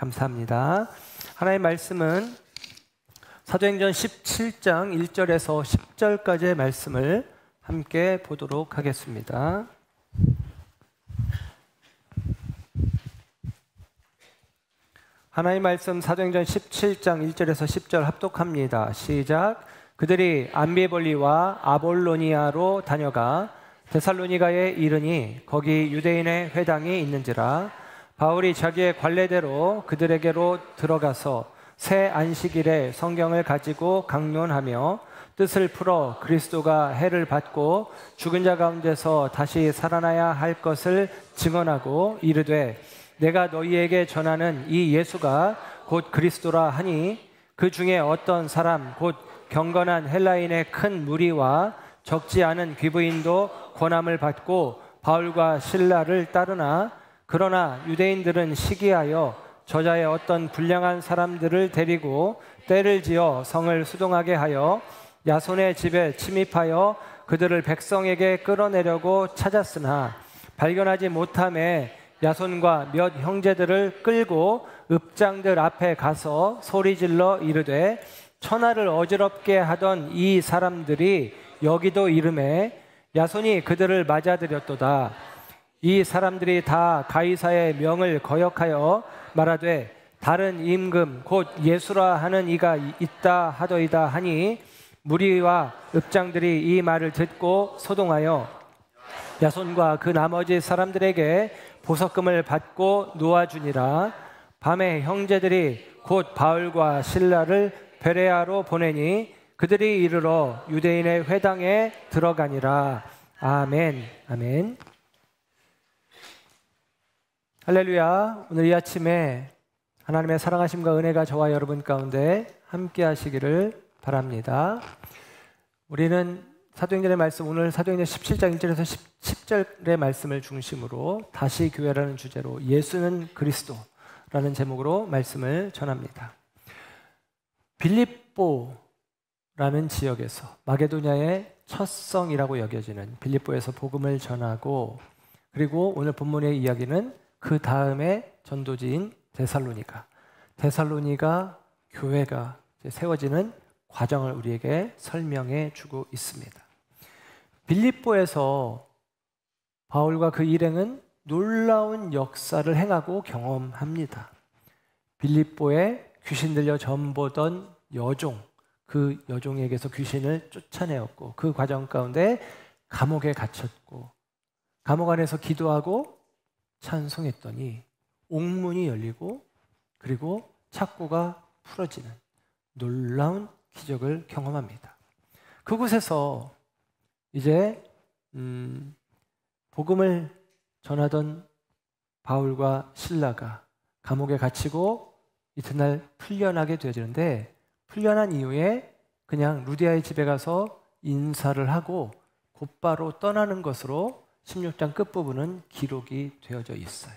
감사합니다. 하나님의 말씀은 사도행전 17장 1절에서 10절까지의 말씀을 함께 보도록 하겠습니다. 하나님의 말씀 사도행전 17장 1절에서 10절 합독합니다. 시작. 그들이 암비볼리와 아볼로니아로 다녀가 데살로니가에 이르니 거기 유대인의 회당이 있는지라. 바울이 자기의 관례대로 그들에게로 들어가서 새 안식일에 성경을 가지고 강론하며 뜻을 풀어 그리스도가 해를 받고 죽은 자 가운데서 다시 살아나야 할 것을 증언하고 이르되 내가 너희에게 전하는 이 예수가 곧 그리스도라 하니 그 중에 어떤 사람 곧 경건한 헬라인의 큰 무리와 적지 않은 귀부인도 권함을 받고 바울과 실라를 따르나 그러나 유대인들은 시기하여 저자의 어떤 불량한 사람들을 데리고 때를 지어 성을 수동하게 하여 야손의 집에 침입하여 그들을 백성에게 끌어내려고 찾았으나 발견하지 못함에 야손과 몇 형제들을 끌고 읍장들 앞에 가서 소리질러 이르되 천하를 어지럽게 하던 이 사람들이 여기도 이르매 야손이 그들을 맞아들였도다. 이 사람들이 다 가이사의 명을 거역하여 말하되 다른 임금 곧 예수라 하는 이가 있다 하더이다 하니 무리와 읍장들이 이 말을 듣고 소동하여 야손과 그 나머지 사람들에게 보석금을 받고 놓아주니라. 밤에 형제들이 곧 바울과 실라를 베레아로 보내니 그들이 이르러 유대인의 회당에 들어가니라. 아멘. 아멘. 할렐루야. 오늘 이 아침에 하나님의 사랑하심과 은혜가 저와 여러분 가운데 함께 하시기를 바랍니다. 우리는 사도행전의 말씀, 오늘 사도행전 17장 1절에서 10절의 말씀을 중심으로 다시 교회라는 주제로 예수는 그리스도라는 제목으로 말씀을 전합니다. 빌립보라는 지역에서 마게도냐의 첫 성이라고 여겨지는 빌립보에서 복음을 전하고, 그리고 오늘 본문의 이야기는 그 다음에 전도지인 데살로니가 교회가 세워지는 과정을 우리에게 설명해 주고 있습니다. 빌립보에서 바울과 그 일행은 놀라운 역사를 행하고 경험합니다. 빌립보에 귀신 들려 전보던 여종, 그 여종에게서 귀신을 쫓아내었고 그 과정 가운데 감옥에 갇혔고 감옥 안에서 기도하고 찬송했더니 옥문이 열리고 그리고 착고가 풀어지는 놀라운 기적을 경험합니다. 그곳에서 이제 복음을 전하던 바울과 실라가 감옥에 갇히고 이튿날 풀려나게 되어지는데, 풀려난 이후에 그냥 루디아의 집에 가서 인사를 하고 곧바로 떠나는 것으로 16장 끝부분은 기록이 되어져 있어요.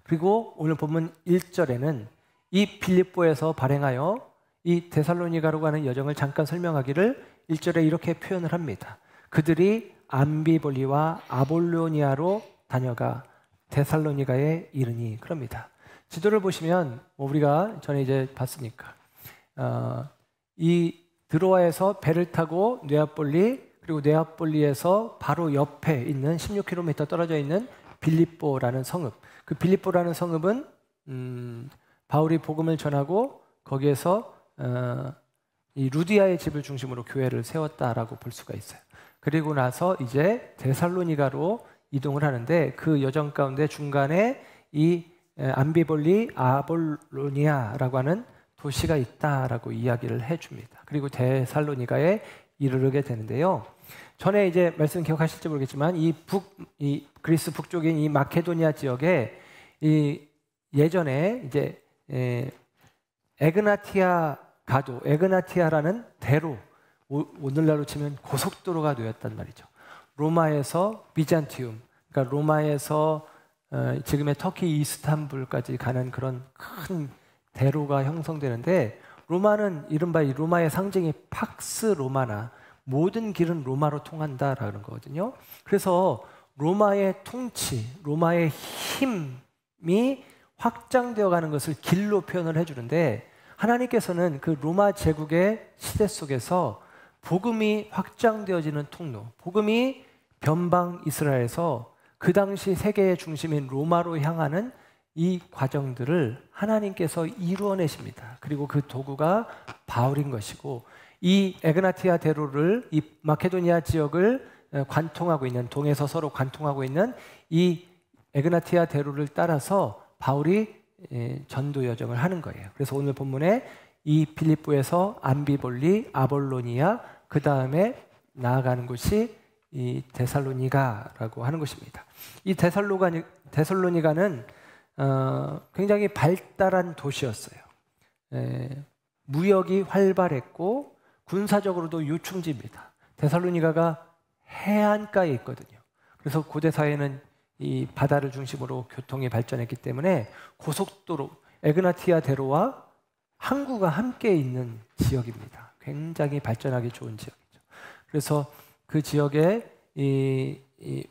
그리고 오늘 본문 1절에는 이 빌립보에서 발행하여 이 데살로니가로 가는 여정을 잠깐 설명하기를 1절에 이렇게 표현을 합니다. 그들이 암비볼리와 아볼로니아로 다녀가 데살로니가에 이르니, 그럽니다. 지도를 보시면 우리가 전에 이제 봤으니까 이 드로아에서 배를 타고 네아폴리, 그리고 네아폴리에서 바로 옆에 있는 16km 떨어져 있는 빌립보라는 성읍, 그 빌립보라는 성읍은 바울이 복음을 전하고 거기에서 이 루디아의 집을 중심으로 교회를 세웠다라고 볼 수가 있어요. 그리고 나서 이제 데살로니가로 이동을 하는데 그 여정 가운데 중간에 이 암비볼리 아볼로니아라고 하는 도시가 있다라고 이야기를 해줍니다. 그리고 데살로니가에 이르게 되는데요. 전에 이제 말씀 기억하실지 모르겠지만 이 그리스 북쪽인 이 마케도니아 지역에 이 예전에 이제 에그나티아라는 대로, 오늘날로 치면 고속도로가 되었단 말이죠. 로마에서 비잔티움, 그러니까 로마에서 지금의 터키 이스탄불까지 가는 그런 큰 대로가 형성되는데, 로마는 이른바 이 로마의 상징이 팍스 로마나 모든 길은 로마로 통한다라는 거거든요. 그래서 로마의 통치, 로마의 힘이 확장되어 가는 것을 길로 표현을 해주는데, 하나님께서는 그 로마 제국의 시대 속에서 복음이 확장되어지는 통로, 복음이 변방 이스라엘에서 그 당시 세계의 중심인 로마로 향하는 이 과정들을 하나님께서 이루어내십니다. 그리고 그 도구가 바울인 것이고, 이 에그나티아 대로를, 이 마케도니아 지역을 관통하고 있는, 동에서 서로 관통하고 있는 이 에그나티아 대로를 따라서 바울이 전도 여정을 하는 거예요. 그래서 오늘 본문에 이 빌립보에서 암비볼리, 아볼로니아, 그 다음에 나아가는 곳이 이 데살로니가라고 하는 곳입니다. 이 데살로니가는 굉장히 발달한 도시였어요. 무역이 활발했고 군사적으로도 요충지입니다. 데살로니가가 해안가에 있거든요. 그래서 고대 사회는 이 바다를 중심으로 교통이 발전했기 때문에 고속도로, 에그나티아 대로와 항구가 함께 있는 지역입니다. 굉장히 발전하기 좋은 지역이죠. 그래서 그 지역에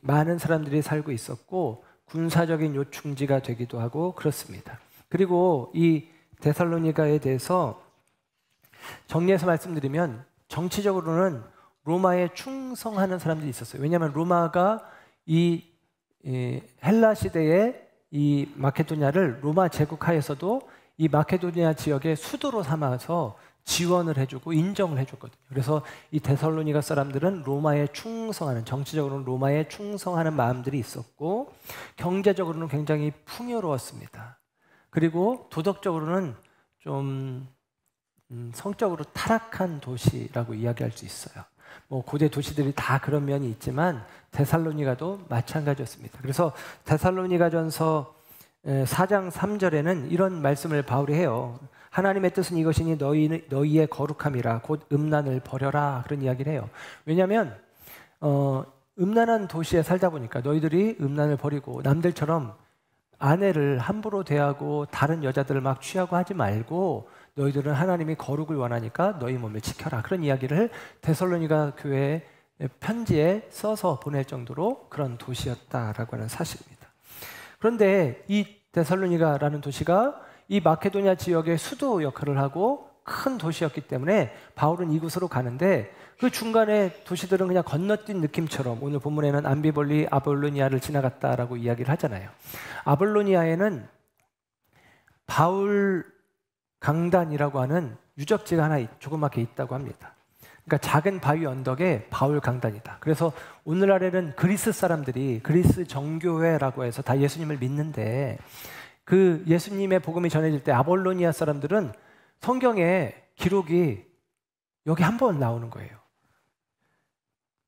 많은 사람들이 살고 있었고 군사적인 요충지가 되기도 하고 그렇습니다. 그리고 이 데살로니가에 대해서 정리해서 말씀드리면, 정치적으로는 로마에 충성하는 사람들이 있었어요. 왜냐하면 로마가 이 헬라 시대에 이 마케도니아를 로마 제국 하에서도 이 마케도니아 지역의 수도로 삼아서 지원을 해주고 인정을 해줬거든요. 그래서 이 데살로니가 사람들은 로마에 충성하는, 정치적으로는 로마에 충성하는 마음들이 있었고, 경제적으로는 굉장히 풍요로웠습니다. 그리고 도덕적으로는 좀 성적으로 타락한 도시라고 이야기할 수 있어요. 뭐 고대 도시들이 다 그런 면이 있지만 데살로니가도 마찬가지였습니다. 그래서 데살로니가전서 4장 3절에는 이런 말씀을 바울이 해요. 하나님의 뜻은 이것이니 너희의 거룩함이라, 곧 음란을 버려라, 그런 이야기를 해요. 왜냐하면 음란한 도시에 살다 보니까 너희들이 음란을 버리고 남들처럼 아내를 함부로 대하고 다른 여자들을 막 취하고 하지 말고, 너희들은 하나님이 거룩을 원하니까 너희 몸을 지켜라, 그런 이야기를 데살로니가 교회의 편지에 써서 보낼 정도로 그런 도시였다라고 하는 사실입니다. 그런데 이 데살로니가라는 도시가 이 마케도니아 지역의 수도 역할을 하고 큰 도시였기 때문에 바울은 이곳으로 가는데, 그 중간에 도시들은 그냥 건너뛴 느낌처럼 오늘 본문에는 암비볼리, 아볼로니아를 지나갔다라고 이야기를 하잖아요. 아볼로니아에는 바울 강단이라고 하는 유적지가 하나 조그맣게 있다고 합니다. 그러니까 작은 바위 언덕에 바울 강단이다. 그래서 오늘날에는 그리스 사람들이 그리스 정교회라고 해서 다 예수님을 믿는데, 그 예수님의 복음이 전해질 때 아볼로니아 사람들은 성경에 기록이 여기 한 번 나오는 거예요.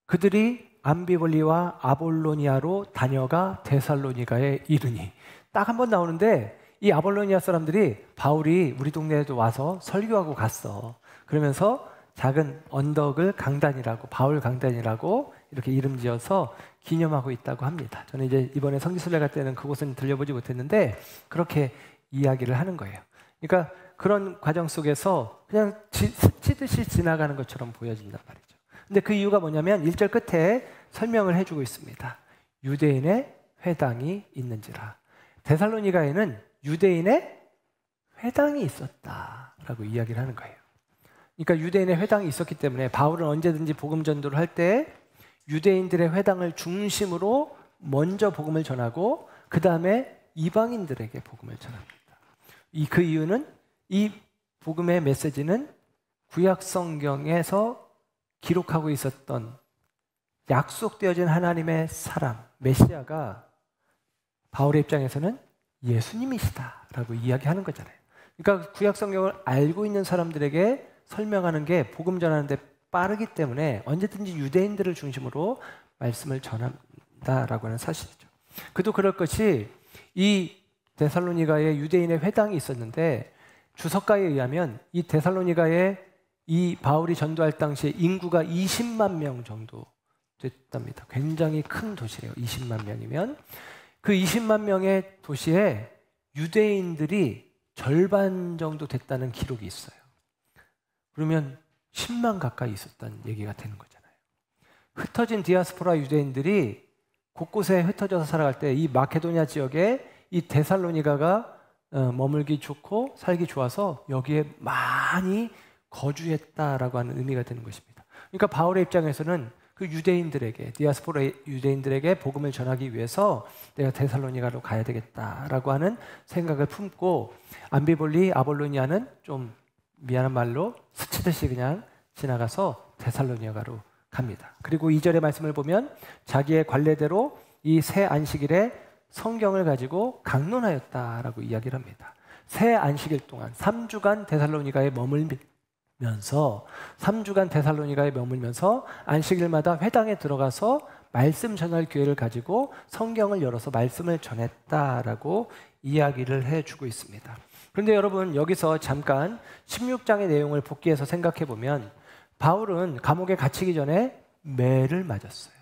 그들이 암비볼리와 아볼로니아로 다녀가 데살로니가에 이르니, 딱 한 번 나오는데 이 아볼로니아 사람들이 바울이 우리 동네에도 와서 설교하고 갔어, 그러면서 작은 언덕을 강단이라고, 바울 강단이라고 이렇게 이름 지어서 기념하고 있다고 합니다. 저는 이제 이번에 성지순례 갈 때는 그곳은 들려보지 못했는데 그렇게 이야기를 하는 거예요. 그러니까 그런 과정 속에서 그냥 스치듯이 지나가는 것처럼 보여진단 말이죠. 근데 그 이유가 뭐냐면 1절 끝에 설명을 해주고 있습니다. 유대인의 회당이 있는지라. 데살로니가에는 유대인의 회당이 있었다라고 이야기를 하는 거예요. 그러니까 유대인의 회당이 있었기 때문에 바울은 언제든지 복음 전도를 할 때 유대인들의 회당을 중심으로 먼저 복음을 전하고 그 다음에 이방인들에게 복음을 전합니다. 그 이유는 이 복음의 메시지는 구약 성경에서 기록하고 있었던 약속되어진 하나님의 사람, 메시아가 바울의 입장에서는 예수님이시다라고 이야기하는 거잖아요. 그러니까 구약 성경을 알고 있는 사람들에게 설명하는 게 복음 전하는데 빠르기 때문에 언제든지 유대인들을 중심으로 말씀을 전한다라고 하는 사실이죠. 그도 그럴 것이 이 데살로니가에 유대인의 회당이 있었는데 주석가에 의하면 이 데살로니가에 이 바울이 전도할 당시에 인구가 20만 명 정도 됐답니다. 굉장히 큰 도시래요. 20만 명이면 그 20만 명의 도시에 유대인들이 절반 정도 됐다는 기록이 있어요. 그러면 10만 가까이 있었다는 얘기가 되는 거잖아요. 흩어진 디아스포라 유대인들이 곳곳에 흩어져서 살아갈 때 이 마케도니아 지역에 이 데살로니가가 머물기 좋고 살기 좋아서 여기에 많이 거주했다라고 하는 의미가 되는 것입니다. 그러니까 바울의 입장에서는 그 유대인들에게, 디아스포라 유대인들에게 복음을 전하기 위해서 내가 데살로니가로 가야 되겠다라고 하는 생각을 품고, 암비볼리 아볼로니아는 좀 미안한 말로 스치듯이 그냥 지나가서 데살로니가로 갑니다. 그리고 2절의 말씀을 보면 자기의 관례대로 이 새 안식일에 성경을 가지고 강론하였다라고 이야기를 합니다. 새 안식일 동안 3주간 데살로니가에 머물면서 3주간 데살로니가에 머물면서 안식일마다 회당에 들어가서 말씀 전할 기회를 가지고 성경을 열어서 말씀을 전했다라고 이야기를 해주고 있습니다. 그런데 여러분, 여기서 잠깐 16장의 내용을 복기해서 생각해 보면 바울은 감옥에 갇히기 전에 매를 맞았어요.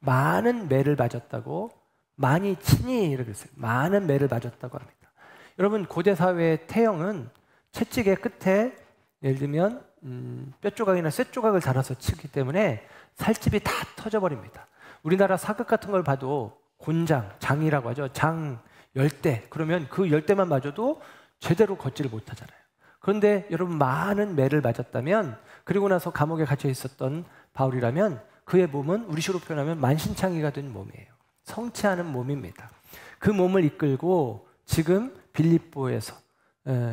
많은 매를 맞았다고, 많이 친히 그랬어요. 많은 매를 맞았다고 합니다. 여러분, 고대 사회의 태형은 채찍의 끝에 예를 들면 뼈조각이나 쇠조각을 달아서 치기 때문에 살집이 다 터져버립니다. 우리나라 사극 같은 걸 봐도 곤장, 장이라고 하죠. 장 10대, 그러면 그 10대만 맞아도 제대로 걷지를 못하잖아요. 그런데 여러분, 많은 매를 맞았다면, 그리고 나서 감옥에 갇혀 있었던 바울이라면 그의 몸은 우리식으로 표현하면 만신창이가 된 몸이에요. 성취하는 몸입니다. 그 몸을 이끌고 지금 빌립보에서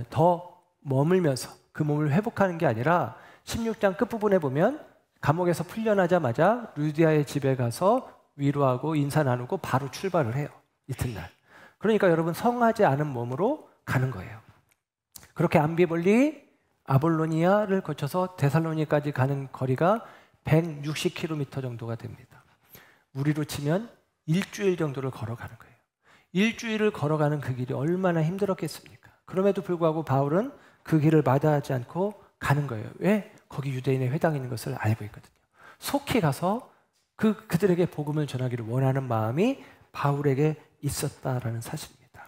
더 머물면서 그 몸을 회복하는 게 아니라 16장 끝부분에 보면 감옥에서 풀려나자마자 루디아의 집에 가서 위로하고 인사 나누고 바로 출발을 해요. 이튿날. 그러니까 여러분, 성하지 않은 몸으로 가는 거예요. 그렇게 암비볼리 아볼로니아를 거쳐서 데살로니까지 가는 거리가 160km 정도가 됩니다. 우리로 치면 일주일 정도를 걸어가는 거예요. 일주일을 걸어가는 그 길이 얼마나 힘들었겠습니까? 그럼에도 불구하고 바울은 그 길을 마다하지 않고 가는 거예요. 왜? 거기 유대인의 회당이 있는 것을 알고 있거든요. 속히 가서 그들에게 복음을 전하기를 원하는 마음이 바울에게 있었다라는 사실입니다.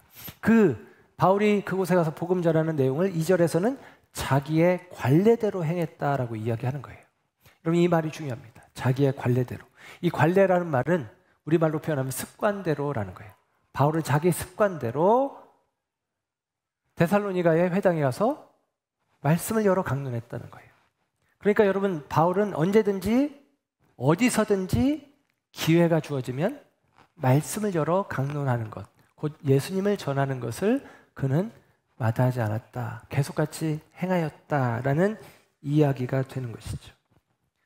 바울이 그곳에 가서 복음 전하는 내용을 2절에서는 자기의 관례대로 행했다라고 이야기하는 거예요. 여러분, 이 말이 중요합니다. 자기의 관례대로. 이 관례라는 말은 우리말로 표현하면 습관대로라는 거예요. 바울은 자기 습관대로 데살로니가의 회당에 가서 말씀을 열어 강론했다는 거예요. 그러니까 여러분, 바울은 언제든지 어디서든지 기회가 주어지면 말씀을 열어 강론하는 것, 곧 예수님을 전하는 것을 그는 마다하지 않았다, 계속같이 행하였다라는 이야기가 되는 것이죠.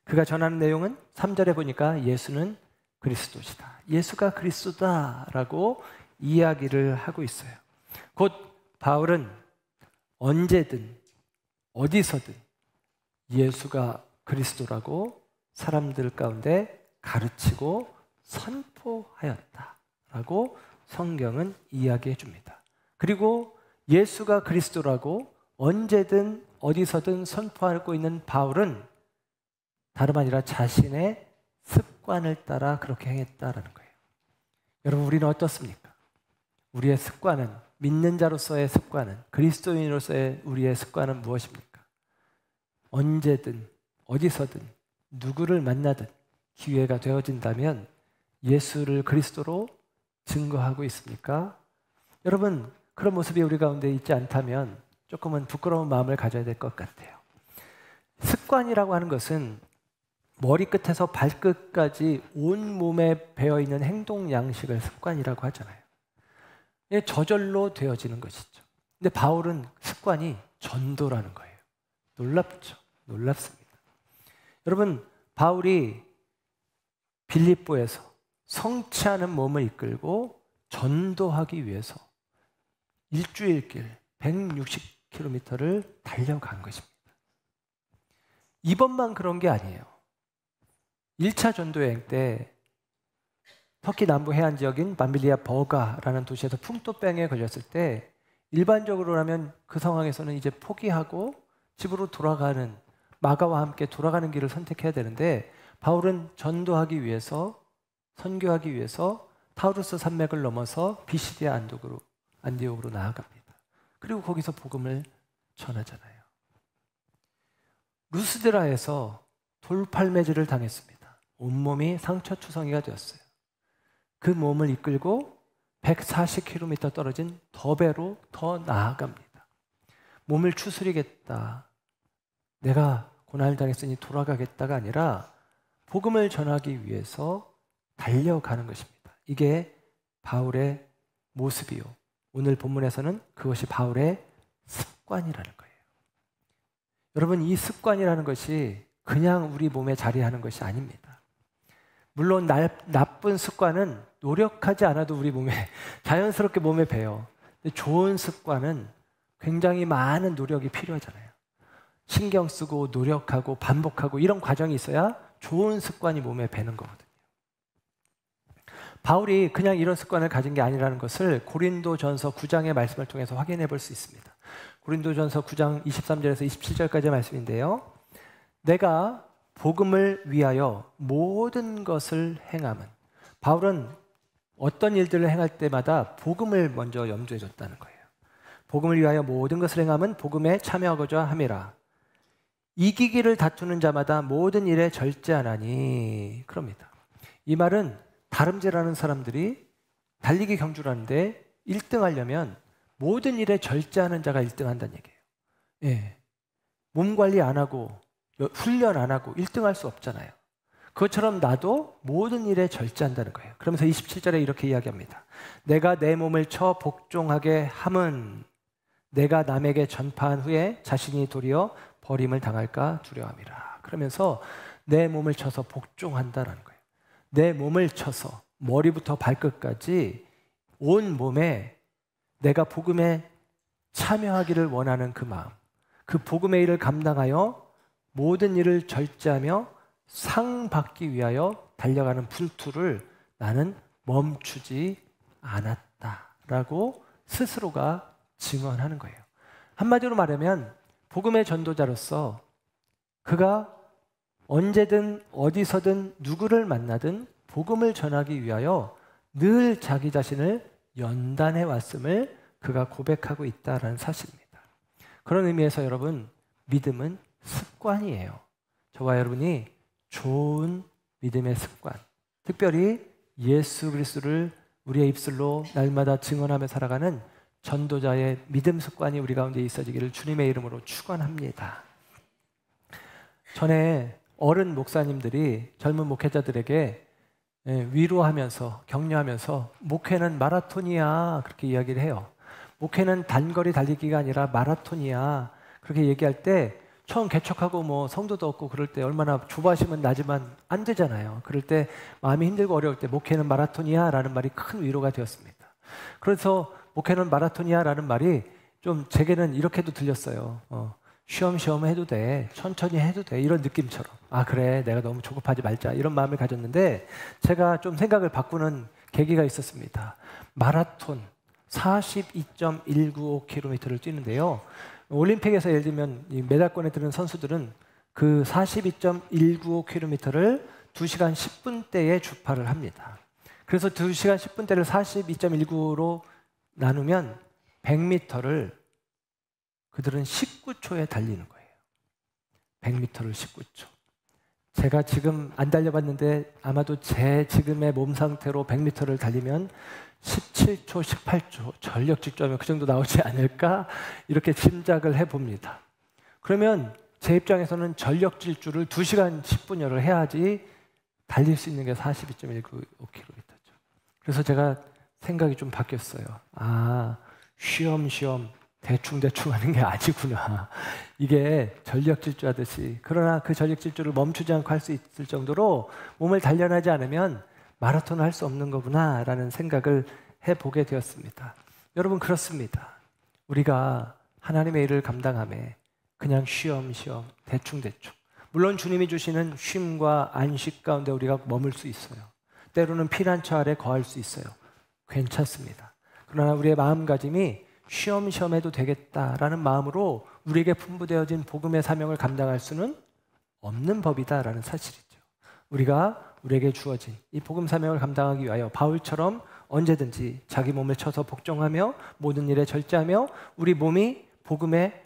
그가 전하는 내용은 3절에 보니까 예수는 그리스도시다, 예수가 그리스도다라고 이야기를 하고 있어요. 곧 바울은 언제든 어디서든 예수가 그리스도라고 사람들 가운데 가르치고 선포하였다라고 성경은 이야기해 줍니다. 그리고 예수가 그리스도라고 언제든 어디서든 선포하고 있는 바울은 다름 아니라 자신의 습관을 따라 그렇게 행했다라는 거예요. 여러분, 우리는 어떻습니까? 우리의 습관은, 믿는 자로서의 습관은, 그리스도인으로서의 우리의 습관은 무엇입니까? 언제든 어디서든 누구를 만나든 기회가 되어진다면 예수를 그리스도로 증거하고 있습니까? 여러분, 그런 모습이 우리 가운데 있지 않다면 조금은 부끄러운 마음을 가져야 될 것 같아요. 습관이라고 하는 것은 머리끝에서 발끝까지 온몸에 배어있는 행동 양식을 습관이라고 하잖아요. 저절로 되어지는 것이죠. 근데 바울은 습관이 전도라는 거예요. 놀랍죠? 놀랍습니다. 여러분, 바울이 빌립보에서 성취하는 몸을 이끌고 전도하기 위해서 일주일길 160km를 달려간 것입니다. 이번만 그런 게 아니에요. 1차 전도 여행 때 터키 남부 해안 지역인 밤빌리아 버가라는 도시에서 풍토병에 걸렸을 때 일반적으로라면 그 상황에서는 이제 포기하고 집으로 돌아가는, 마가와 함께 돌아가는 길을 선택해야 되는데 바울은 전도하기 위해서, 선교하기 위해서 타우루스 산맥을 넘어서 비시디아 안디옥으로 나아갑니다. 그리고 거기서 복음을 전하잖아요. 루스드라에서 돌팔매질을 당했습니다. 온몸이 상처투성이가 되었어요. 그 몸을 이끌고 140km 떨어진 더베로 더 나아갑니다. 몸을 추스리겠다, 내가 고난을 당했으니 돌아가겠다가 아니라 복음을 전하기 위해서 달려가는 것입니다. 이게 바울의 모습이요, 오늘 본문에서는 그것이 바울의 습관이라는 거예요. 여러분, 이 습관이라는 것이 그냥 우리 몸에 자리하는 것이 아닙니다. 물론 나쁜 습관은 노력하지 않아도 우리 몸에 자연스럽게 몸에 배요. 근데 좋은 습관은 굉장히 많은 노력이 필요하잖아요. 신경 쓰고 노력하고 반복하고 이런 과정이 있어야 좋은 습관이 몸에 배는 거거든요. 바울이 그냥 이런 습관을 가진 게 아니라는 것을 고린도전서 9장의 말씀을 통해서 확인해 볼 수 있습니다. 고린도전서 9장 23절에서 27절까지의 말씀인데요. 내가 복음을 위하여 모든 것을 행함은, 바울은 어떤 일들을 행할 때마다 복음을 먼저 염두에 뒀다는 거예요. 복음을 위하여 모든 것을 행함은 복음에 참여하고자 함이라. 이기기를 다투는 자마다 모든 일에 절제하나니. 그럽니다. 이 말은 다름질하는 사람들이 달리기 경주를 하는데 1등 하려면 모든 일에 절제하는 자가 1등 한다는 얘기예요. 예. 몸 관리 안 하고 훈련 안 하고 1등 할 수 없잖아요. 그것처럼 나도 모든 일에 절제한다는 거예요. 그러면서 27절에 이렇게 이야기합니다. 내가 내 몸을 쳐 복종하게 함은 내가 남에게 전파한 후에 자신이 도리어 버림을 당할까 두려움이라. 그러면서 내 몸을 쳐서 복종한다는 거예요. 내 몸을 쳐서 머리부터 발끝까지 온 몸에 내가 복음에 참여하기를 원하는 그 마음, 그 복음의 일을 감당하여 모든 일을 절제하며 상 받기 위하여 달려가는 분투를 나는 멈추지 않았다라고 스스로가 증언하는 거예요. 한마디로 말하면 복음의 전도자로서 그가 언제든 어디서든 누구를 만나든 복음을 전하기 위하여 늘 자기 자신을 연단해 왔음을 그가 고백하고 있다는 사실입니다. 그런 의미에서 여러분, 믿음은 습관이에요. 저와 여러분이 좋은 믿음의 습관, 특별히 예수 그리스도를 우리의 입술로 날마다 증언하며 살아가는 전도자의 믿음 습관이 우리 가운데 있어지기를 주님의 이름으로 축원합니다. 전에 어른 목사님들이 젊은 목회자들에게 위로하면서 격려하면서 목회는 마라톤이야 그렇게 이야기를 해요. 목회는 단거리 달리기가 아니라 마라톤이야 그렇게 얘기할 때 처음 개척하고 뭐 성도도 없고 그럴 때 얼마나 조바심은 나지만 안 되잖아요. 그럴 때 마음이 힘들고 어려울 때 목회는 마라톤이야 라는 말이 큰 위로가 되었습니다. 그래서 목회는 마라톤이야 라는 말이 좀 제게는 이렇게도 들렸어요. 쉬엄쉬엄 해도 돼, 천천히 해도 돼, 이런 느낌처럼. 아 그래, 내가 너무 조급하지 말자 이런 마음을 가졌는데 제가 좀 생각을 바꾸는 계기가 있었습니다. 마라톤 42.195km를 뛰는데요. 올림픽에서 예를 들면 이 메달권에 드는 선수들은 그 42.195km를 2시간 10분대에 주파를 합니다. 그래서 2시간 10분대를 42.195로 나누면 100m를 그들은 19초에 달리는 거예요. 100m를 19초. 제가 지금 안 달려봤는데 아마도 제 지금의 몸 상태로 100m를 달리면 17초, 18초 전력 질주하면 그 정도 나오지 않을까 이렇게 짐작을 해봅니다. 그러면 제 입장에서는 전력 질주를 2시간 10분여를 해야지 달릴 수 있는 게 42.195km죠. 그래서 제가 생각이 좀 바뀌었어요. 아, 쉬엄쉬엄 대충대충 하는 게 아니구나. 이게 전력 질주하듯이. 그러나 그 전력 질주를 멈추지 않고 할 수 있을 정도로 몸을 단련하지 않으면 마라톤을 할 수 없는 거구나 라는 생각을 해보게 되었습니다. 여러분 그렇습니다. 우리가 하나님의 일을 감당함에 그냥 쉬엄쉬엄 대충대충, 물론 주님이 주시는 쉼과 안식 가운데 우리가 머물 수 있어요. 때로는 피난처 아래 거할 수 있어요. 괜찮습니다. 그러나 우리의 마음가짐이 쉬엄쉬엄 해도 되겠다라는 마음으로 우리에게 분부되어진 복음의 사명을 감당할 수는 없는 법이다라는 사실이죠. 우리가 우리에게 주어진 이 복음 사명을 감당하기 위하여 바울처럼 언제든지 자기 몸을 쳐서 복종하며 모든 일에 절제하며 우리 몸이 복음의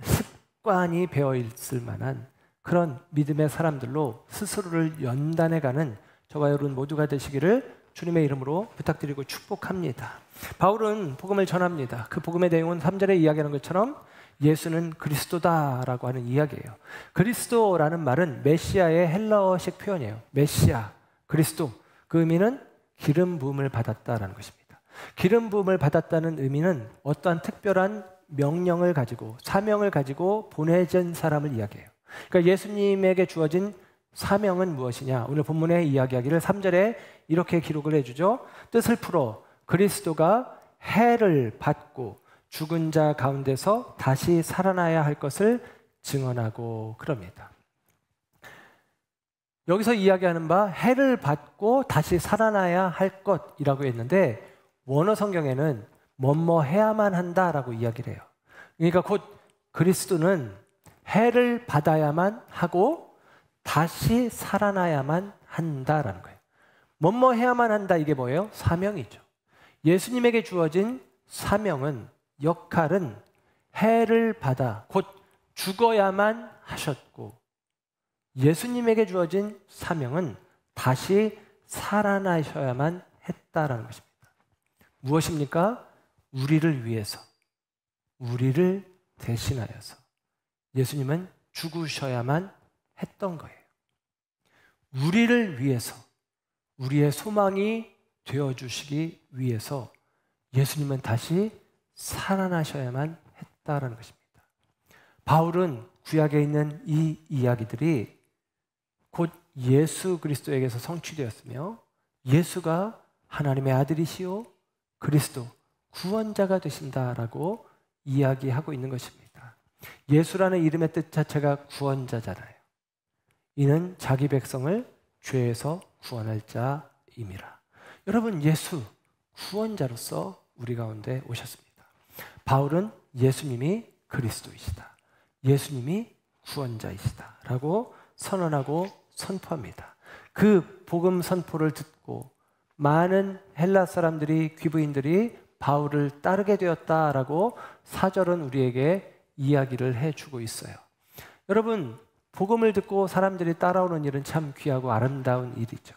습관이 배어 있을 만한 그런 믿음의 사람들로 스스로를 연단해가는 저와 여러분 모두가 되시기를 주님의 이름으로 부탁드리고 축복합니다. 바울은 복음을 전합니다. 그 복음의 내용은 3절에 이야기하는 것처럼 예수는 그리스도다라고 하는 이야기예요. 그리스도라는 말은 메시아의 헬라어식 표현이에요. 메시아, 그리스도. 그 의미는 기름 부음을 받았다라는 것입니다. 기름 부음을 받았다는 의미는 어떠한 특별한 명령을 가지고 사명을 가지고 보내진 사람을 이야기해요. 그러니까 예수님에게 주어진 사명은 무엇이냐? 오늘 본문에 이야기하기를 3절에 이렇게 기록을 해주죠. 뜻을 풀어 그리스도가 해를 받고 죽은 자 가운데서 다시 살아나야 할 것을 증언하고 그럽니다. 여기서 이야기하는 바 해를 받고 다시 살아나야 할 것이라고 했는데 원어 성경에는 뭐뭐 해야만 한다라고 이야기를 해요. 그러니까 곧 그리스도는 해를 받아야만 하고 다시 살아나야만 한다라는 거예요. 뭐뭐 해야만 한다, 이게 뭐예요? 사명이죠. 예수님에게 주어진 사명은, 역할은 해를 받아 곧 죽어야만 하셨고, 예수님에게 주어진 사명은 다시 살아나셔야만 했다라는 것입니다. 무엇입니까? 우리를 위해서, 우리를 대신하여서 예수님은 죽으셔야만 했던 거예요. 우리를 위해서, 우리의 소망이 되어주시기 위해서 예수님은 다시 살아나셔야만 했다라는 것입니다. 바울은 구약에 있는 이 이야기들이 곧 예수 그리스도에게서 성취되었으며 예수가 하나님의 아들이시요 그리스도 구원자가 되신다라고 이야기하고 있는 것입니다. 예수라는 이름의 뜻 자체가 구원자잖아요. 이는 자기 백성을 죄에서 구원할 자임이라. 여러분, 예수 구원자로서 우리 가운데 오셨습니다. 바울은 예수님이 그리스도이시다, 예수님이 구원자이시다라고 선언하고 선포합니다. 그 복음 선포를 듣고 많은 헬라 사람들이, 귀부인들이 바울을 따르게 되었다라고 4절은 우리에게 이야기를 해주고 있어요. 여러분, 복음을 듣고 사람들이 따라오는 일은 참 귀하고 아름다운 일이죠.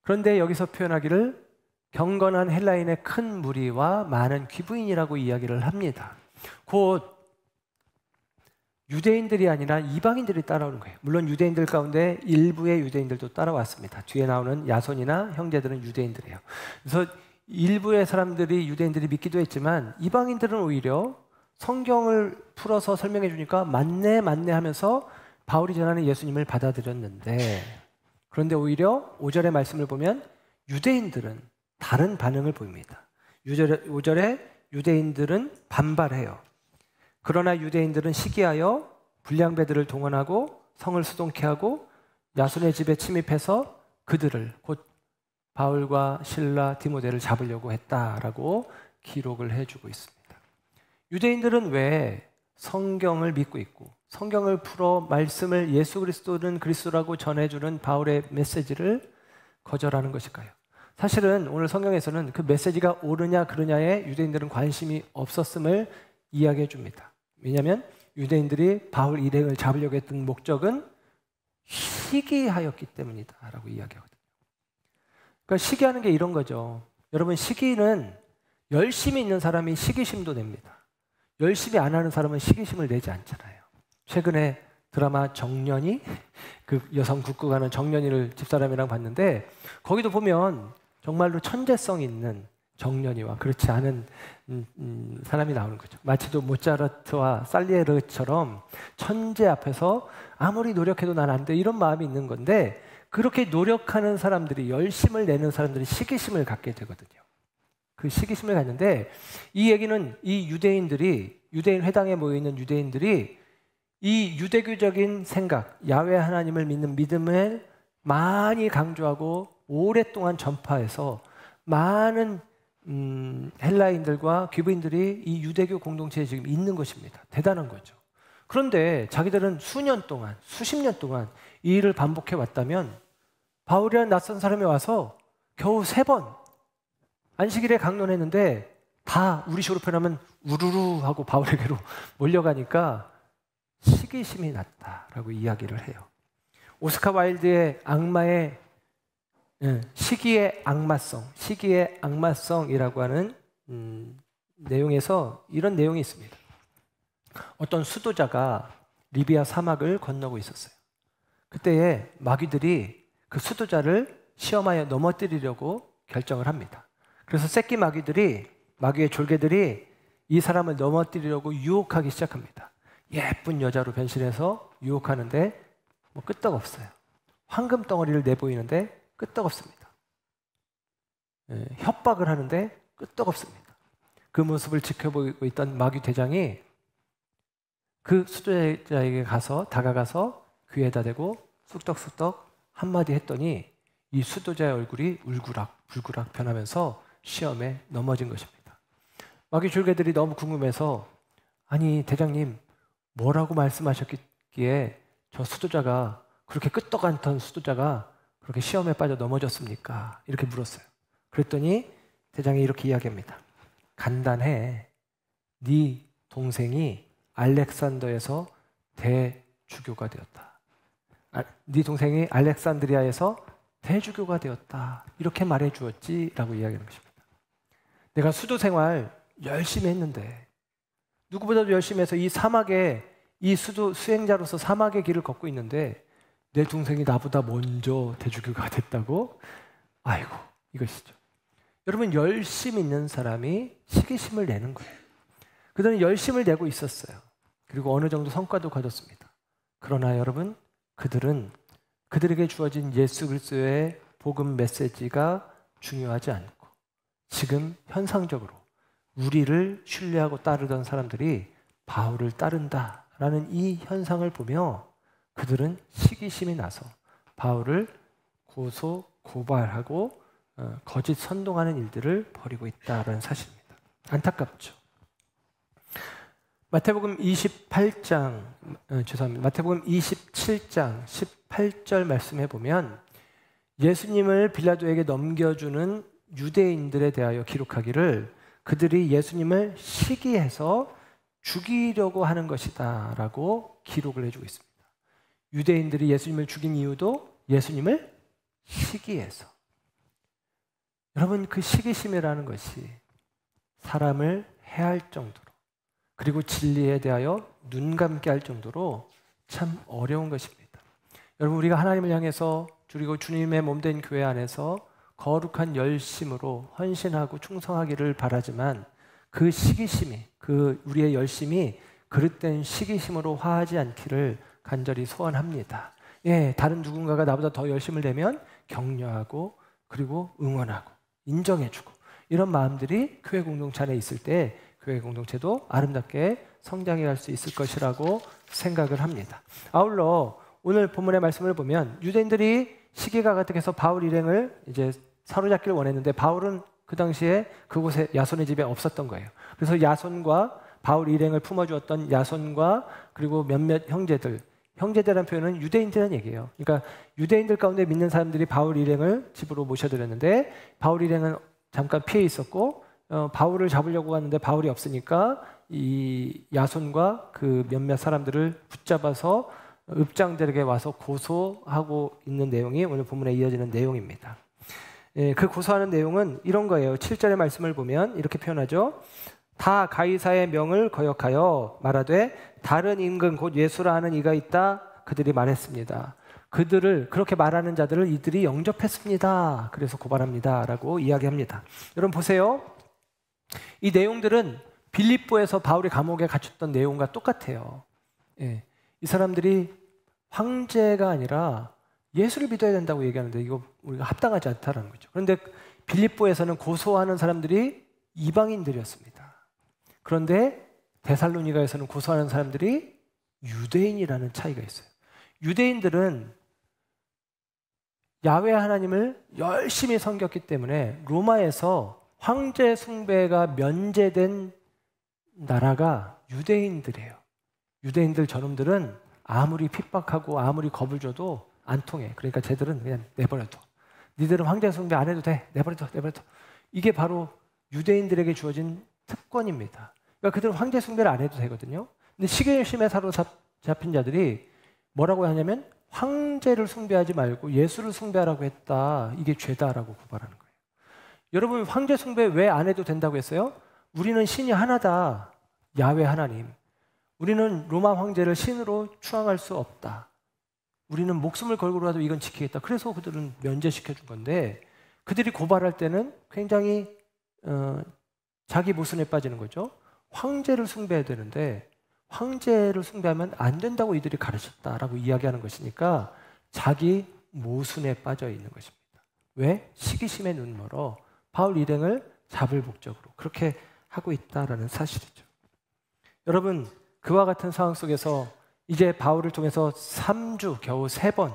그런데 여기서 표현하기를 경건한 헬라인의 큰 무리와 많은 귀부인이라고 이야기를 합니다. 곧 유대인들이 아니라 이방인들이 따라오는 거예요. 물론 유대인들 가운데 일부의 유대인들도 따라왔습니다. 뒤에 나오는 야손이나 형제들은 유대인들이에요. 그래서 일부의 사람들이, 유대인들이 믿기도 했지만 이방인들은 오히려 성경을 풀어서 설명해 주니까 맞네 하면서 바울이 전하는 예수님을 받아들였는데, 그런데 오히려 5절의 말씀을 보면 유대인들은 다른 반응을 보입니다. 5절에 유대인들은 반발해요. 그러나 유대인들은 시기하여 불량배들을 동원하고 성을 수동케 하고 야손의 집에 침입해서 그들을, 곧 바울과 실라, 디모데를 잡으려고 했다라고 기록을 해주고 있습니다. 유대인들은 왜 성경을 믿고 있고 성경을 풀어 말씀을 예수 그리스도는 그리스도라고 전해주는 바울의 메시지를 거절하는 것일까요? 사실은 오늘 성경에서는 그 메시지가 옳으냐 그르냐에 유대인들은 관심이 없었음을 이야기해 줍니다. 왜냐하면 유대인들이 바울 일행을 잡으려고 했던 목적은 시기하였기 때문이다라고 이야기하거든요. 그러니까 시기하는 게 이런 거죠. 여러분, 시기는 열심히 있는 사람이 시기심도 냅니다. 열심히 안 하는 사람은 시기심을 내지 않잖아요. 최근에 드라마 정년이, 그 여성 국구가는 정년이를 집사람이랑 봤는데 거기도 보면 정말로 천재성 있는 정년이와 그렇지 않은 사람이 나오는 거죠. 마치도 모차르트와 살리에르처럼 천재 앞에서 아무리 노력해도 난 안 돼, 이런 마음이 있는 건데, 그렇게 노력하는 사람들이, 열심을 내는 사람들이 시기심을 갖게 되거든요. 그 시기심을 갖는데, 이 얘기는 이 유대인들이, 유대인 회당에 모여있는 유대인들이 이 유대교적인 생각, 야훼 하나님을 믿는 믿음을 많이 강조하고 오랫동안 전파해서 많은 헬라인들과 귀부인들이 이 유대교 공동체에 지금 있는 것입니다. 대단한 거죠. 그런데 자기들은 수년 동안, 수십 년 동안 이 일을 반복해 왔다면 바울이라는 낯선 사람이 와서 겨우 3번 안식일에 강론했는데 다 우리식으로 표현하면 우르르 하고 바울에게로 몰려가니까 시기심이 났다라고 이야기를 해요. 오스카 와일드의 악마의 시기의 악마성, 시기의 악마성이라고 하는 내용에서 이런 내용이 있습니다. 어떤 수도자가 리비아 사막을 건너고 있었어요. 그때에 마귀들이 그 수도자를 시험하여 넘어뜨리려고 결정을 합니다. 그래서 새끼 마귀의 졸개들이 이 사람을 넘어뜨리려고 유혹하기 시작합니다. 예쁜 여자로 변신해서 유혹하는데 뭐 끄떡없어요. 황금 덩어리를 내보이는데 끄떡없습니다. 협박을 하는데 끄떡없습니다. 그 모습을 지켜보고 있던 마귀 대장이 그 수도자에게 다가가서 귀에다 대고 쑥덕쑥덕 한마디 했더니 이 수도자의 얼굴이 울그락불그락 변하면서 시험에 넘어진 것입니다. 마귀 졸개들이 너무 궁금해서 아니 대장님 뭐라고 말씀하셨기에 저 수도자가 그렇게 끄떡 않던 수도자가 그렇게 시험에 빠져 넘어졌습니까? 이렇게 물었어요. 그랬더니 대장이 이렇게 이야기합니다. 간단해. 네 동생이 알렉산더에서 대주교가 되었다. 네 동생이 알렉산드리아에서 대주교가 되었다. 이렇게 말해 주었지라고 이야기하는 것입니다. 내가 수도 생활 열심히 했는데 누구보다도 열심히 해서 이 사막에 이 수행자로서 사막의 길을 걷고 있는데 내 동생이 나보다 먼저 대주교가 됐다고? 아이고 이것이죠. 여러분 열심 있는 사람이 시기심을 내는 거예요. 그들은 열심을 내고 있었어요. 그리고 어느 정도 성과도 거뒀습니다. 그러나 여러분 그들은 그들에게 주어진 예수 그리스도의 복음 메시지가 중요하지 않고 지금 현상적으로 우리를 신뢰하고 따르던 사람들이 바울을 따른다라는 이 현상을 보며 그들은 시기심이 나서 바울을 고발하고 거짓 선동하는 일들을 벌이고 있다는 사실입니다. 안타깝죠. 마태복음 27장 18절 말씀해 보면 예수님을 빌라도에게 넘겨주는 유대인들에 대하여 기록하기를 그들이 예수님을 시기해서 죽이려고 하는 것이다 라고 기록을 해주고 있습니다. 유대인들이 예수님을 죽인 이유도 예수님을 시기해서. 여러분 그 시기심이라는 것이 사람을 해할 정도로 그리고 진리에 대하여 눈 감게 할 정도로 참 어려운 것입니다. 여러분 우리가 하나님을 향해서 그리고 주님의 몸된 교회 안에서 거룩한 열심으로 헌신하고 충성하기를 바라지만 그 시기심이 우리의 열심이 그릇된 시기심으로 화하지 않기를 간절히 소원합니다. 다른 누군가가 나보다 더 열심을 내면 격려하고 그리고 응원하고 인정해주고 이런 마음들이 교회 공동체 안에 있을 때 교회 공동체도 아름답게 성장해 갈 수 있을 것이라고 생각을 합니다. 아울러 오늘 본문의 말씀을 보면 유대인들이 시기가 가득해서 바울 일행을 이제 사로잡기를 원했는데 바울은 그 당시에 그곳에 야손의 집에 없었던 거예요. 그래서 야손과 바울 일행을 품어주었던 야손과 그리고 몇몇 형제들이라는 표현은 유대인들이라는 얘기예요. 그러니까 유대인들 가운데 믿는 사람들이 바울 일행을 집으로 모셔드렸는데 바울 일행은 잠깐 피해 있었고 바울을 잡으려고 하는데 바울이 없으니까 이 야손과 그 몇몇 사람들을 붙잡아서 읍장들에게 와서 고소하고 있는 내용이 오늘 본문에 이어지는 내용입니다. 그 고소하는 내용은 이런 거예요. 7절의 말씀을 보면 이렇게 표현하죠. 다 가이사의 명을 거역하여 말하되 다른 임금 곧 예수라 하는 이가 있다. 그들이 말했습니다. 그들을 그렇게 말하는 자들을 이들이 영접했습니다. 그래서 고발합니다. 라고 이야기합니다. 여러분 보세요. 이 내용들은 빌립보에서 바울이 감옥에 갇혔던 내용과 똑같아요. 이 사람들이 황제가 아니라 예수를 믿어야 된다고 얘기하는데 이거 우리가 합당하지 않다는 거죠. 그런데 빌립보에서는 고소하는 사람들이 이방인들이었습니다. 그런데 데살로니가에서는 고소하는 사람들이 유대인이라는 차이가 있어요. 유대인들은 야훼 하나님을 열심히 섬겼기 때문에 로마에서 황제 숭배가 면제된 나라가 유대인들이에요. 유대인들 저놈들은 아무리 핍박하고 아무리 겁을 줘도 안 통해. 그러니까 쟤들은 그냥 내버려둬. 니들은 황제 숭배 안 해도 돼. 내버려둬. 이게 바로 유대인들에게 주어진 특권입니다. 그러니까 그들은 황제 숭배를 안 해도 되거든요. 근데 시기심에 사로잡힌 자들이 뭐라고 하냐면 황제를 숭배하지 말고 예수를 숭배하라고 했다. 이게 죄다라고 고발하는 거예요. 여러분, 황제 숭배 왜 안 해도 된다고 했어요? 우리는 신이 하나다. 야훼 하나님. 우리는 로마 황제를 신으로 추앙할 수 없다. 우리는 목숨을 걸고라도 이건 지키겠다. 그래서 그들은 면제시켜 준 건데, 그들이 고발할 때는 굉장히 자기 모순에 빠지는 거죠. 황제를 숭배해야 되는데 황제를 숭배하면 안 된다고 이들이 가르쳤다라고 이야기하는 것이니까 자기 모순에 빠져 있는 것입니다. 왜? 시기심에 눈멀어 바울 일행을 잡을 목적으로 그렇게 하고 있다라는 사실이죠. 여러분, 그와 같은 상황 속에서 이제 바울을 통해서 3주 겨우 3번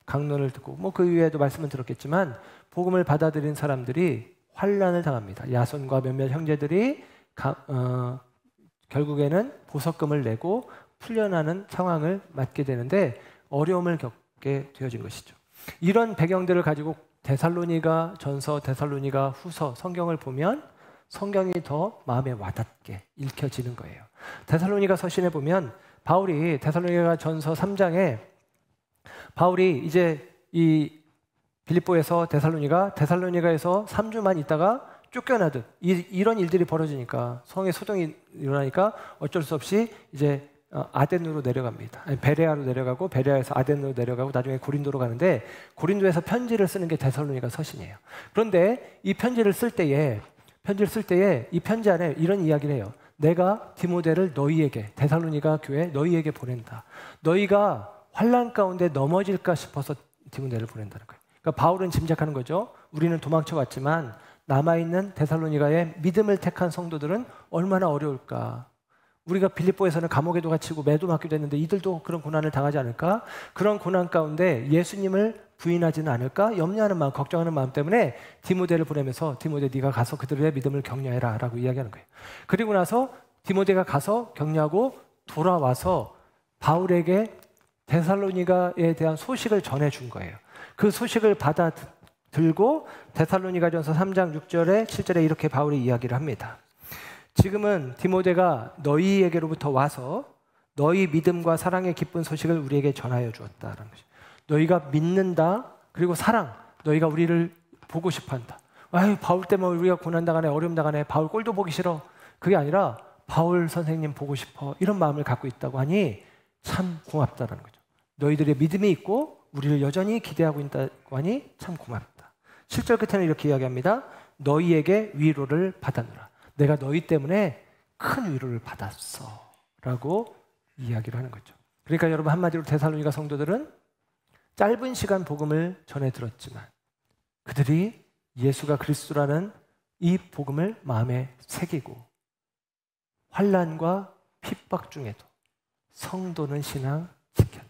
강론을 듣고 그 이외에도 말씀을 들었겠지만 복음을 받아들인 사람들이 환난을 당합니다. 야손과 몇몇 형제들이 결국에는 보석금을 내고 풀려나는 상황을 맞게 되는데 어려움을 겪게 되어진 것이죠. 이런 배경들을 가지고 데살로니가 전서, 데살로니가 후서 성경을 보면 성경이 더 마음에 와닿게 읽혀지는 거예요. 데살로니가 서신에 보면 바울이 데살로니가 전서 3장에 바울이 이제 이 빌립보에서 데살로니가에서 3주만 있다가 쫓겨나듯 이런 일들이 벌어지니까 성에 소동이 일어나니까 어쩔 수 없이 이제 아덴으로 내려갑니다. 베레아로 내려가고 베레아에서 아덴으로 내려가고 나중에 고린도로 가는데 고린도에서 편지를 쓰는 게 데살로니가 서신이에요. 그런데 이 편지를 쓸 때에 이 편지 안에 이런 이야기를 해요. 내가 디모데를 너희에게, 데살로니가 교회 너희에게 보낸다. 너희가 환난 가운데 넘어질까 싶어서 디모데를 보낸다는 거예요. 그러니까 바울은 짐작하는 거죠. 우리는 도망쳐 왔지만 남아있는 데살로니가의 믿음을 택한 성도들은 얼마나 어려울까. 우리가 빌립보에서는 감옥에도 갇히고 매도 맞기도 했는데 이들도 그런 고난을 당하지 않을까? 그런 고난 가운데 예수님을 부인하지는 않을까? 염려하는 마음, 걱정하는 마음 때문에 디모데를 보내면서 디모데 네가 가서 그들의 믿음을 격려해라 라고 이야기하는 거예요. 그리고 나서 디모데가 가서 격려하고 돌아와서 바울에게 데살로니가에 대한 소식을 전해준 거예요. 그 소식을 받아 들고 데살로니가전서 3장 6절에 7절에 이렇게 바울이 이야기를 합니다. 지금은 디모데가 너희에게로부터 와서 너희 믿음과 사랑의 기쁜 소식을 우리에게 전하여 주었다라는 것이. 너희가 믿는다. 그리고 사랑. 너희가 우리를 보고 싶어한다. 아유, 바울 때문에 우리가 고난당하네, 어려움당하네, 바울 꼴도 보기 싫어. 그게 아니라 바울 선생님 보고 싶어. 이런 마음을 갖고 있다고 하니 참 고맙다라는 거죠. 너희들의 믿음이 있고 우리를 여전히 기대하고 있다고 하니 참 고맙다. 7절 끝에는 이렇게 이야기합니다. 너희에게 위로를 받았노라. 내가 너희 때문에 큰 위로를 받았어 라고 이야기를 하는 거죠. 그러니까 여러분, 한마디로 데살로니가 성도들은 짧은 시간 복음을 전해 들었지만 그들이 예수가 그리스도라는 이 복음을 마음에 새기고 환난과 핍박 중에도 성도는 신앙 지켰네.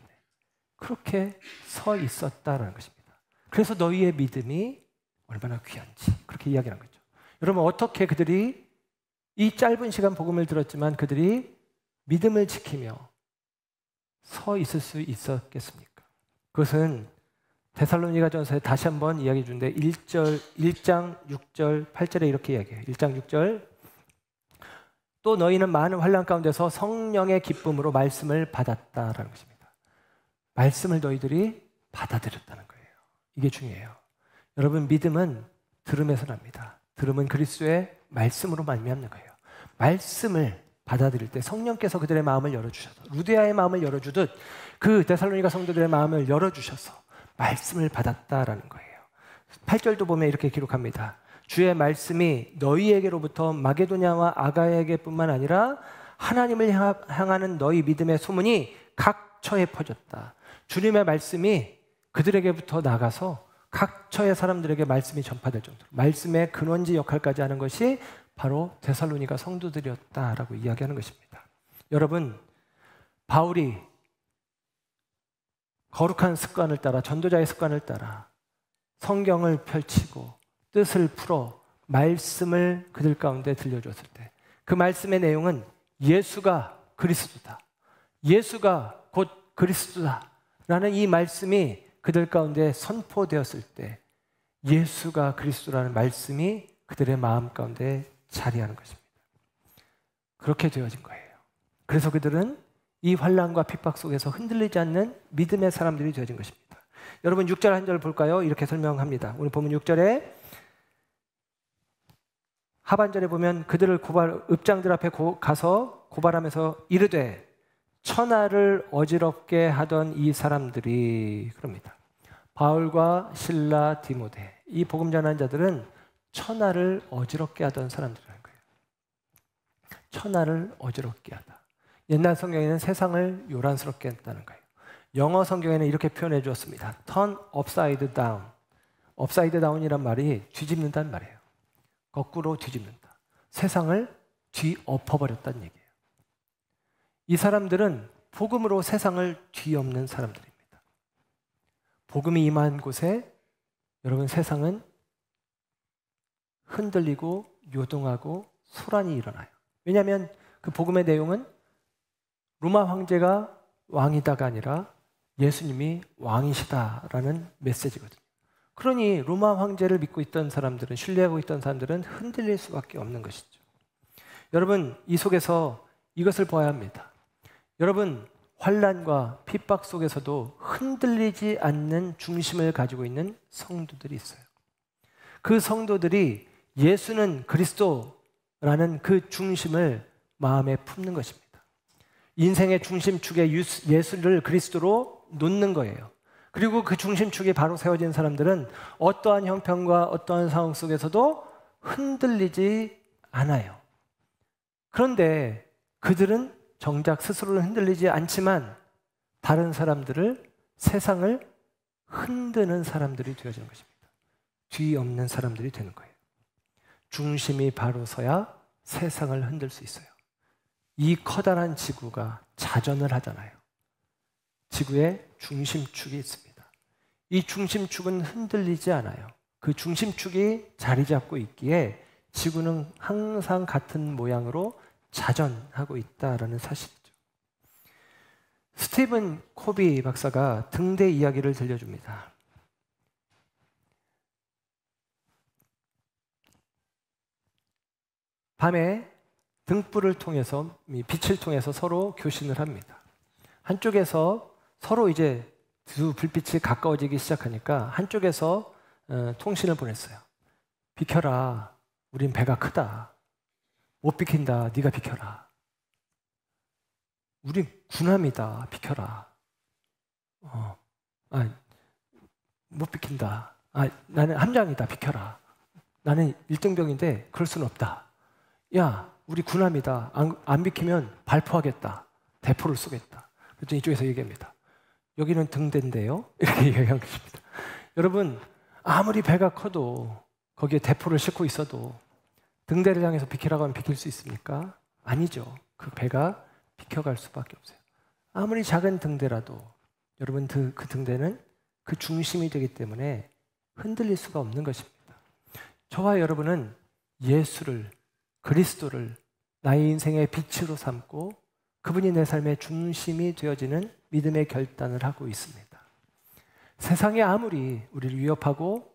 그렇게 서 있었다라는 것입니다. 그래서 너희의 믿음이 얼마나 귀한지 그렇게 이야기하는 거죠. 여러분, 어떻게 그들이 이 짧은 시간 복음을 들었지만 그들이 믿음을 지키며 서 있을 수 있었겠습니까? 그것은 데살로니가전서에 다시 한번 이야기해 주는데 1장 6절 8절에 이렇게 이야기해요. 1장 6절 또 너희는 많은 환난 가운데서 성령의 기쁨으로 말씀을 받았다라는 것입니다. 말씀을 너희들이 받아들였다는 거예요. 이게 중요해요. 여러분, 믿음은 들음에서 납니다. 들음은 그리스도의 말씀으로 말미암는 거예요. 말씀을 받아들일 때 성령께서 그들의 마음을 열어주셔서 루디아의 마음을 열어주듯 그 데살로니가 성도들의 마음을 열어주셔서 말씀을 받았다라는 거예요. 8절도 보면 이렇게 기록합니다. 주의 말씀이 너희에게로부터 마게도냐와 아가야에게뿐만 아니라 하나님을 향하는 너희 믿음의 소문이 각 처에 퍼졌다. 주님의 말씀이 그들에게부터 나가서 각 처의 사람들에게 말씀이 전파될 정도로 말씀의 근원지 역할까지 하는 것이 바로 데살로니가 성도들이었다라고 이야기하는 것입니다. 여러분, 바울이 거룩한 습관을 따라, 전도자의 습관을 따라 성경을 펼치고 뜻을 풀어 말씀을 그들 가운데 들려줬을 때 그 말씀의 내용은 예수가 그리스도다. 예수가 곧 그리스도다. 라는 이 말씀이 그들 가운데 선포되었을 때 예수가 그리스도라는 말씀이 그들의 마음 가운데 자리하는 것입니다. 그렇게 되어진 거예요. 그래서 그들은 이 환난과 핍박 속에서 흔들리지 않는 믿음의 사람들이 되어진 것입니다. 여러분 6절 한 절 볼까요? 이렇게 설명합니다. 오늘 보면 6절에 하반절에 보면 그들을 읍장들 앞에 가서 고발하면서 이르되 천하를 어지럽게 하던 이 사람들이 그럽니다. 바울과 실라, 디모데 이 복음 전하는 자들은 천하를 어지럽게 하던 사람들이라는 거예요. 천하를 어지럽게 하다. 옛날 성경에는 세상을 요란스럽게 했다는 거예요. 영어 성경에는 이렇게 표현해 주었습니다. Turn upside down. upside down이란 말이 뒤집는다는 말이에요. 거꾸로 뒤집는다. 세상을 뒤엎어버렸다는 얘기예요. 이 사람들은 복음으로 세상을 뒤엎는 사람들입니다. 복음이 임한 곳에 여러분 세상은 흔들리고 요동하고 소란이 일어나요. 왜냐하면 그 복음의 내용은 로마 황제가 왕이다가 아니라 예수님이 왕이시다라는 메시지거든요. 그러니 로마 황제를 믿고 있던 사람들은, 신뢰하고 있던 사람들은 흔들릴 수밖에 없는 것이죠. 여러분 이 속에서 이것을 보아야 합니다. 여러분 환난과 핍박 속에서도 흔들리지 않는 중심을 가지고 있는 성도들이 있어요. 그 성도들이 예수는 그리스도라는 그 중심을 마음에 품는 것입니다. 인생의 중심축에 예수를 그리스도로 놓는 거예요. 그리고 그 중심축이 바로 세워진 사람들은 어떠한 형편과 어떠한 상황 속에서도 흔들리지 않아요. 그런데 그들은 정작 스스로는 흔들리지 않지만 다른 사람들을, 세상을 흔드는 사람들이 되어지는 것입니다. 뒤엎는 사람들이 되는 거예요. 중심이 바로 서야 세상을 흔들 수 있어요. 이 커다란 지구가 자전을 하잖아요. 지구에 중심축이 있습니다. 이 중심축은 흔들리지 않아요. 그 중심축이 자리 잡고 있기에 지구는 항상 같은 모양으로 자전하고 있다라는 사실이죠. 스티븐 코비 박사가 등대 이야기를 들려줍니다. 밤에 등불을 통해서, 빛을 통해서 서로 교신을 합니다. 한쪽에서 서로 이제 두 불빛이 가까워지기 시작하니까 한쪽에서 통신을 보냈어요. 비켜라. 우린 배가 크다. 못 비킨다. 네가 비켜라. 우린 군함이다. 비켜라. 못 비킨다. 나는 함장이다. 비켜라. 나는 1등병인데 그럴 수는 없다. 야, 우리 군함이다. 안 비키면 발포하겠다. 대포를 쏘겠다. 그랬더니 이쪽에서 얘기합니다. 여기는 등대인데요. 이렇게 얘기한 것입니다. 여러분, 아무리 배가 커도 거기에 대포를 싣고 있어도 등대를 향해서 비키라고 하면 비킬 수 있습니까? 아니죠. 그 배가 비켜갈 수밖에 없어요. 아무리 작은 등대라도 여러분 그 등대는 그 중심이 되기 때문에 흔들릴 수가 없는 것입니다. 저와 여러분은 예수를, 그리스도를 나의 인생의 빛으로 삼고 그분이 내 삶의 중심이 되어지는 믿음의 결단을 하고 있습니다. 세상이 아무리 우리를 위협하고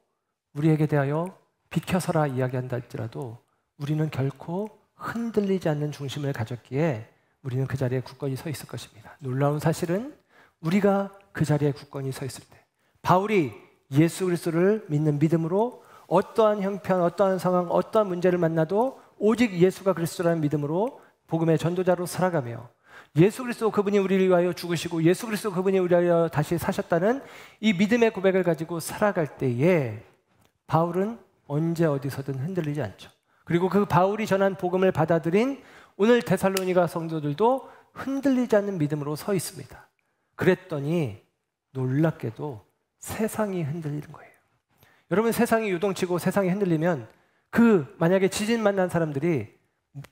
우리에게 대하여 비켜서라 이야기한다 할지라도 우리는 결코 흔들리지 않는 중심을 가졌기에 우리는 그 자리에 굳건히 서 있을 것입니다. 놀라운 사실은 우리가 그 자리에 굳건히 서 있을 때 바울이 예수 그리스도를 믿는 믿음으로 어떠한 형편, 어떠한 상황, 어떠한 문제를 만나도 오직 예수가 그리스도라는 믿음으로 복음의 전도자로 살아가며 예수 그리스도 그분이 우리를 위하여 죽으시고 예수 그리스도 그분이 우리를 위하여 다시 사셨다는 이 믿음의 고백을 가지고 살아갈 때에 바울은 언제 어디서든 흔들리지 않죠. 그리고 그 바울이 전한 복음을 받아들인 오늘 데살로니가 성도들도 흔들리지 않는 믿음으로 서 있습니다. 그랬더니 놀랍게도 세상이 흔들리는 거예요. 여러분 세상이 요동치고 세상이 흔들리면 만약에 지진 만난 사람들이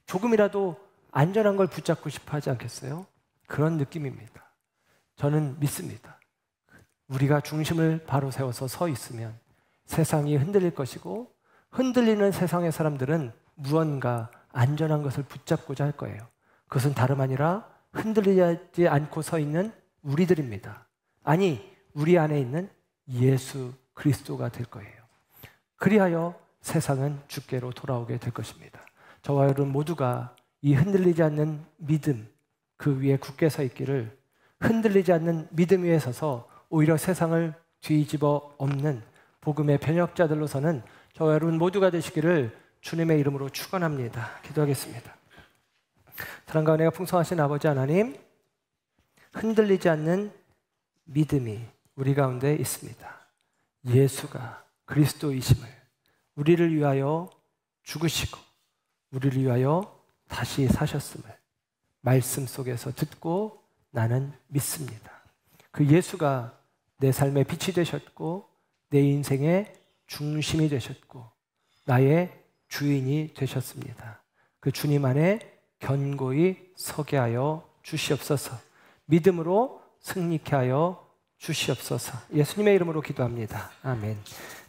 조금이라도 안전한 걸 붙잡고 싶어 하지 않겠어요? 그런 느낌입니다. 저는 믿습니다. 우리가 중심을 바로 세워서 서 있으면 세상이 흔들릴 것이고 흔들리는 세상의 사람들은 무언가 안전한 것을 붙잡고자 할 거예요. 그것은 다름 아니라 흔들리지 않고 서 있는 우리들입니다. 아니, 우리 안에 있는 예수 그리스도가 될 거예요. 그리하여 세상은 주께로 돌아오게 될 것입니다. 저와 여러분 모두가 이 흔들리지 않는 믿음, 그 위에 굳게 서 있기를, 흔들리지 않는 믿음 위에 서서 오히려 세상을 뒤집어 엎는 복음의 변혁자들로서는 저와 여러분 모두가 되시기를 주님의 이름으로 축원합니다. 기도하겠습니다. 사랑과 은혜가 풍성하신 아버지 하나님, 흔들리지 않는 믿음이 우리 가운데 있습니다. 예수가 그리스도이심을, 우리를 위하여 죽으시고 우리를 위하여 다시 사셨음을 말씀 속에서 듣고 나는 믿습니다. 그 예수가 내 삶의 빛이 되셨고 내 인생의 중심이 되셨고 나의 주인이 되셨습니다. 그 주님 안에 견고히 서게 하여 주시옵소서. 믿음으로 승리케 하여 주시옵소서. 예수님의 이름으로 기도합니다. 아멘.